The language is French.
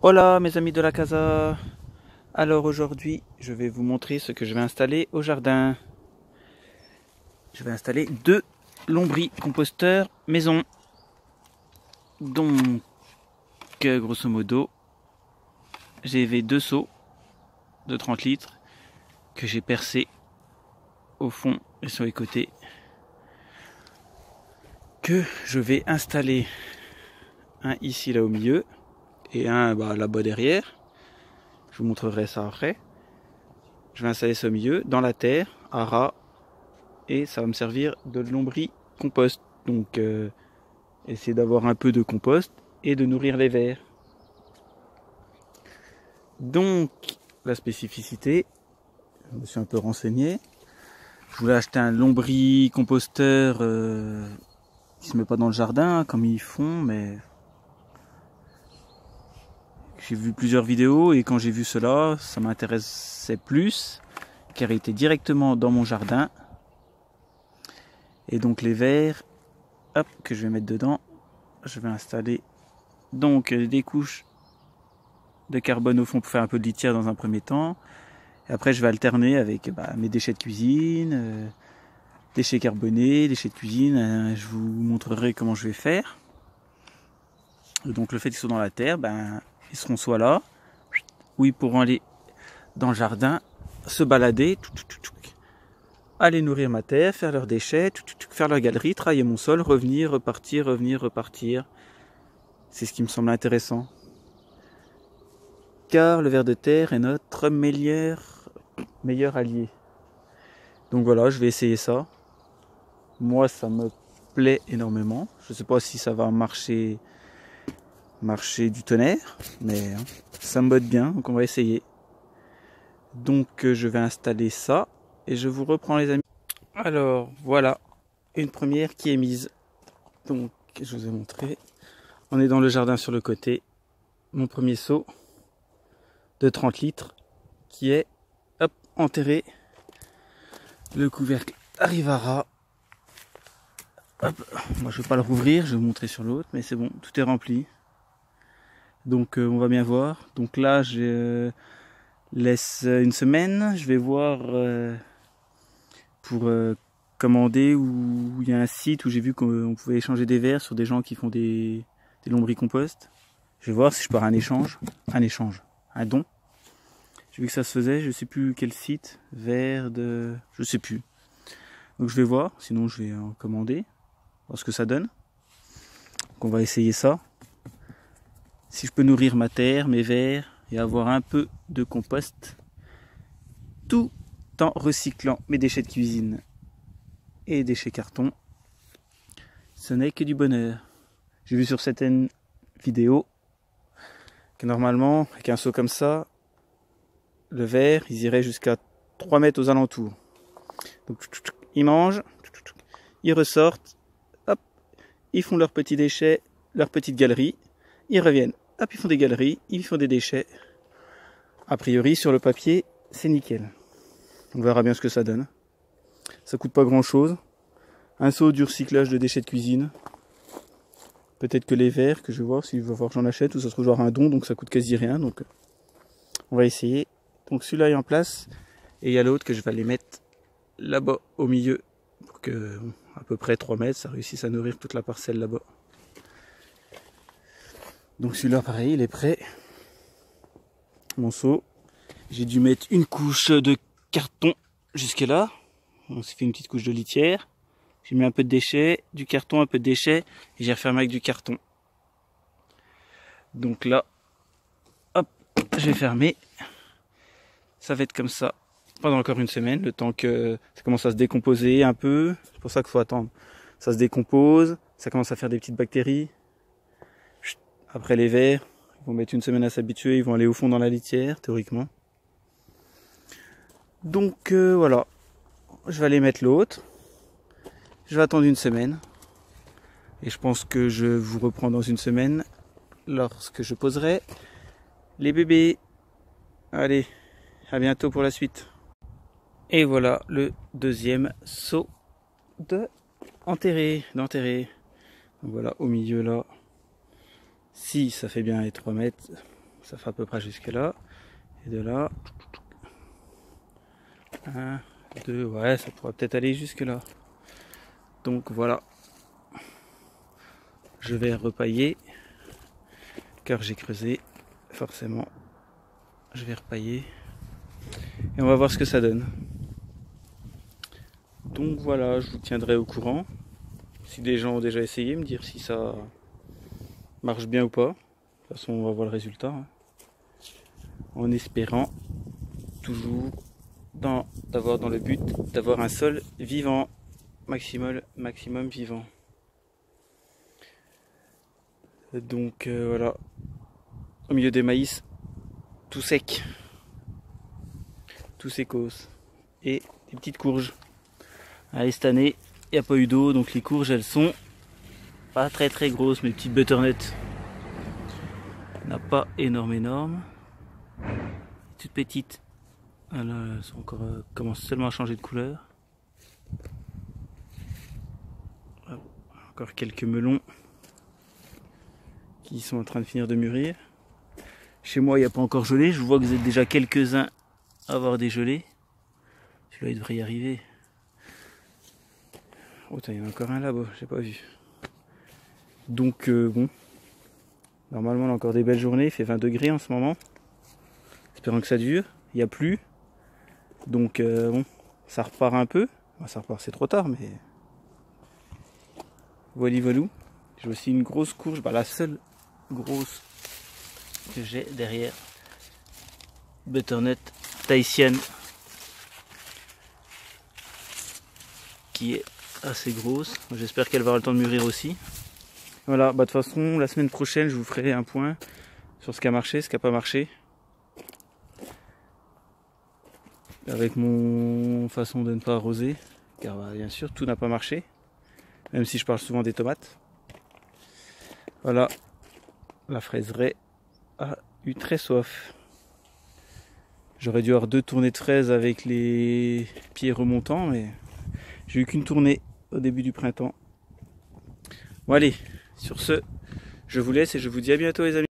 Hola mes amis de la casa. Alors aujourd'hui je vais vous montrer ce que je vais installer au jardin. Je vais installer deux lombricomposteurs maison. Donc grosso modo j'ai deux seaux de 30 litres que j'ai percés au fond et sur les côtés, que je vais installer un ici là au milieu et un là-bas derrière. Je vous montrerai ça après. Je vais installer ça au milieu dans la terre à ras et ça va me servir de lombricompost. Donc essayer d'avoir un peu de compost et de nourrir les vers. Donc la spécificité, je me suis un peu renseigné. Je voulais acheter un lombricomposteur qui se met pas dans le jardin comme ils font, mais j'ai vu plusieurs vidéos et quand j'ai vu cela, ça m'intéressait plus car il était directement dans mon jardin. Et donc les vers, hop, que je vais mettre dedans, je vais installer donc des couches de carbone au fond pour faire un peu de litière dans un premier temps. Et après je vais alterner avec mes déchets de cuisine, déchets carbonés, déchets de cuisine. Je vous montrerai comment je vais faire. Et donc le fait qu'ils soient dans la terre, ils seront soit là, où ils pourront aller dans le jardin, se balader, aller nourrir ma terre, faire leurs déchets, faire leur galerie, travailler mon sol, revenir, repartir, revenir, repartir. C'est ce qui me semble intéressant. Car le ver de terre est notre meilleur allié. Donc voilà, je vais essayer ça. Moi, ça me plaît énormément. Je ne sais pas si ça va marcher du tonnerre, mais ça me botte bien, donc on va essayer. Donc je vais installer ça et je vous reprends les amis. Alors voilà, une première qui est mise. Donc je vous ai montré. On est dans le jardin sur le côté. Mon premier seau de 30 litres qui est enterré. Le couvercle arrivera. Hop. Moi je ne vais pas le rouvrir, je vais vous montrer sur l'autre, mais c'est bon, tout est rempli. Donc on va bien voir. Donc là je laisse une semaine, je vais voir pour commander où il y a un site où j'ai vu qu'on pouvait échanger des vers sur des gens qui font des lombricompost. Je vais voir si je peux faire un don. J'ai vu que ça se faisait, je sais plus quel site, je sais plus. Donc je vais voir, sinon je vais en commander, voir ce que ça donne. Donc on va essayer ça. Si je peux nourrir ma terre, mes vers et avoir un peu de compost, tout en recyclant mes déchets de cuisine et déchets carton, ce n'est que du bonheur. J'ai vu sur certaines vidéos que normalement, avec un seau comme ça, le ver, ils iraient jusqu'à 3 mètres aux alentours. Donc ils mangent, ils ressortent, hop, ils font leurs petits déchets, leur petite galerie, ils reviennent, hop, ils font des galeries, ils font des déchets. A priori, sur le papier, c'est nickel. On verra bien ce que ça donne. Ça coûte pas grand chose. Un seau du recyclage de déchets de cuisine. Peut-être que les verres, que je vais voir si je vais voir j'en achète, ou ça se trouve genre un don, donc ça coûte quasi rien. Donc on va essayer. Donc celui-là est en place. Et il y a l'autre que je vais aller mettre là-bas au milieu. Pour que à peu près 3 mètres, ça réussisse à nourrir toute la parcelle là-bas. Donc celui-là pareil, il est prêt. Mon seau. J'ai dû mettre une couche de carton jusque là. On s'est fait une petite couche de litière. J'ai mis un peu de déchets, du carton, un peu de déchets, et j'ai refermé avec du carton. Donc là, hop, je vais fermer. Ça va être comme ça pendant encore une semaine, le temps que ça commence à se décomposer un peu. C'est pour ça qu'il faut attendre. Ça se décompose, ça commence à faire des petites bactéries. Après les vers, ils vont mettre une semaine à s'habituer, ils vont aller au fond dans la litière, théoriquement. Donc voilà, je vais aller mettre l'autre. Je vais attendre une semaine. Et je pense que je vous reprends dans une semaine lorsque je poserai les bébés. Allez, à bientôt pour la suite. Et voilà le deuxième seau d'enterrer. Donc voilà, au milieu là. Si ça fait bien les 3 mètres, ça fait à peu près jusque là. Et de là, 1, 2, ouais, ça pourrait peut-être aller jusque là. Donc voilà, je vais repailler, car j'ai creusé, forcément, je vais repailler. Et on va voir ce que ça donne. Donc voilà, je vous tiendrai au courant. Si des gens ont déjà essayé, me dire si ça marche bien ou pas. De toute façon, on va voir le résultat. Hein. En espérant toujours d'avoir dans le but d'avoir un sol vivant, maximum vivant. Donc voilà, au milieu des maïs, tout sec, tout sécos, et des petites courges. Allez, cette année, il n'y a pas eu d'eau, donc les courges, elles sont pas très grosses, mes petites butternuts. N'a pas énorme. Toutes petites. Ah là, elles sont encore, commencent seulement à changer de couleur. Encore quelques melons qui sont en train de finir de mûrir. Chez moi, il n'y a pas encore gelé. Je vois que vous êtes déjà quelques-uns à avoir des gelées. Celui-là, il devrait y arriver. Oh, il y en a encore un là-bas, j'ai pas vu. Donc, bon. Normalement, on a encore des belles journées. Il fait 20 degrés en ce moment. Espérons que ça dure. Il n'y a plus. Donc, bon, ça repart un peu. Enfin, ça repart, c'est trop tard, mais... Voilà. J'ai aussi une grosse courge. Bah, la seule grosse que j'ai derrière. Butternut tahitienne. Qui est assez grosse. J'espère qu'elle va avoir le temps de mûrir aussi. Voilà, bah de toute façon, la semaine prochaine, je vous ferai un point sur ce qui a marché, ce qui n'a pas marché. Avec mon façon de ne pas arroser, car bah, bien sûr, tout n'a pas marché. Même si je parle souvent des tomates. Voilà, la fraiseraie a eu très soif. J'aurais dû avoir 2 tournées de fraises avec les pieds remontants, mais j'ai eu qu'une tournée au début du printemps. Bon allez, sur ce, je vous laisse et je vous dis à bientôt les amis.